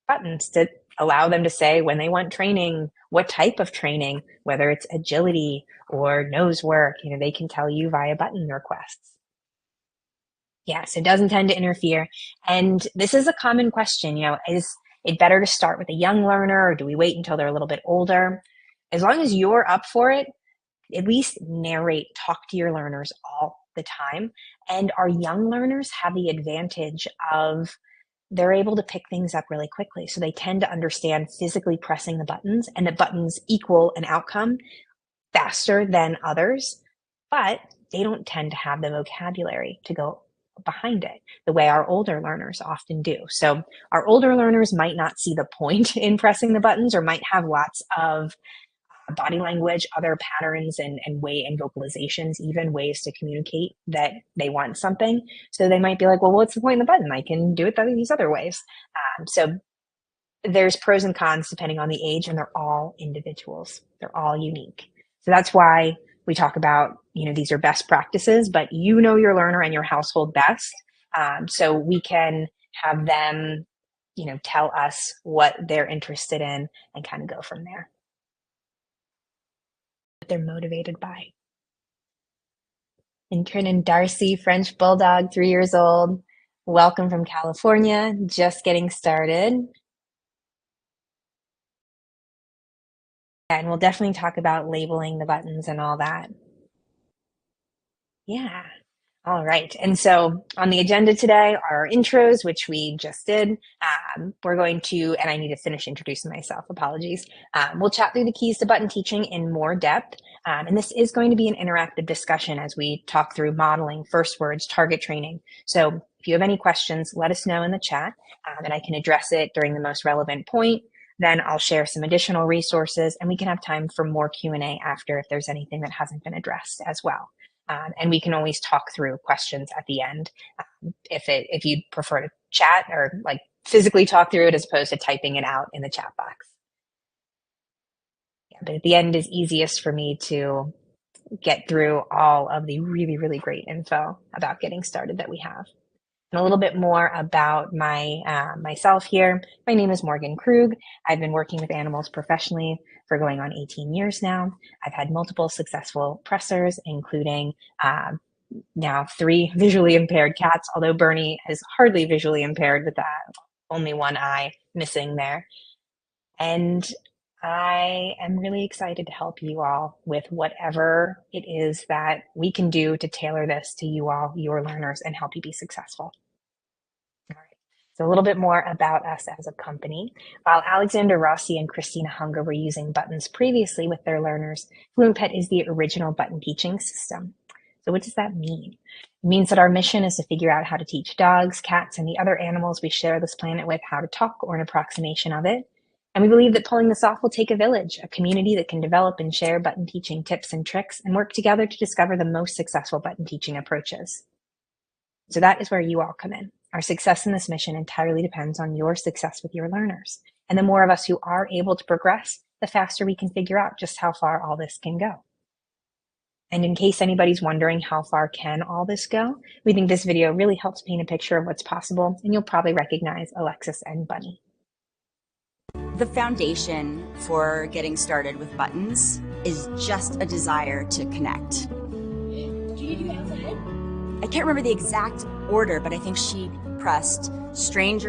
buttons to allow them to say when they want training, what type of training, whether it's agility or nose work, they can tell you via button requests. Yes, it does intend to interfere. And this is a common question, is it better to start with a young learner, or do we wait until they're a little bit older? As long as you're up for it, at least narrate, talk to your learners all the time. And our young learners have the advantage of they're able to pick things up really quickly. So they tend to understand physically pressing the buttons, and the buttons equal an outcome faster than others, but they don't tend to have the vocabulary to go behind it the way our older learners often do. So our older learners might not see the point in pressing the buttons, or might have lots of body language, other patterns and vocalizations, even ways to communicate that they want something. So they might be like, well, what's the point of the button? I can do it these other ways. So there's pros and cons depending on the age, and they're all individuals. They're all unique. So that's why we talk about, these are best practices, but your learner and your household best. So we can have them, tell us what they're interested in and kind of go from there. What they're motivated by. Intern and Darcy, French Bulldog, 3 years old. Welcome from California, just getting started. And we'll definitely talk about labeling the buttons and all that. Yeah. All right. And so on the agenda today are our intros, which we just did. We're going to, and I need to finish introducing myself, apologies. We'll chat through the keys to button teaching in more depth. And this is going to be an interactive discussion as we talk through modeling, first words, target training. So if you have any questions, let us know in the chat, and I can address it during the most relevant point. Then I'll share some additional resources, and we can have time for more Q&A after if there's anything that hasn't been addressed as well. And we can always talk through questions at the end if you prefer to chat or like physically talk through it as opposed to typing it out in the chat box. Yeah, but at the end is easiest for me to get through all of the really, really great info about getting started that we have. And a little bit more about myself here. My name is Morgan Krug. I've been working with animals professionally for going on 18 years now. I've had multiple successful pressers, including now 3 visually impaired cats, although Bernie is hardly visually impaired with that, only one eye missing there. And I am really excited to help you all with whatever it is that we can do to tailor this to you all, your learners, and help you be successful. All right. So a little bit more about us as a company. While Alexander Rossi and Christina Hunger were using buttons previously with their learners, FluentPet is the original button teaching system. So what does that mean? It means that our mission is to figure out how to teach dogs, cats, and the other animals we share this planet with how to talk, or an approximation of it. And we believe that pulling this off will take a village, a community that can develop and share button teaching tips and tricks and work together to discover the most successful button teaching approaches. So that is where you all come in. Our success in this mission entirely depends on your success with your learners. And the more of us who are able to progress, the faster we can figure out just how far all this can go. And in case anybody's wondering how far can all this go, we think this video really helps paint a picture of what's possible, and you'll probably recognize Alexis and Bunny. The foundation for getting started with buttons is just a desire to connect. Do you do outside? I can't remember the exact order, but I think she pressed stranger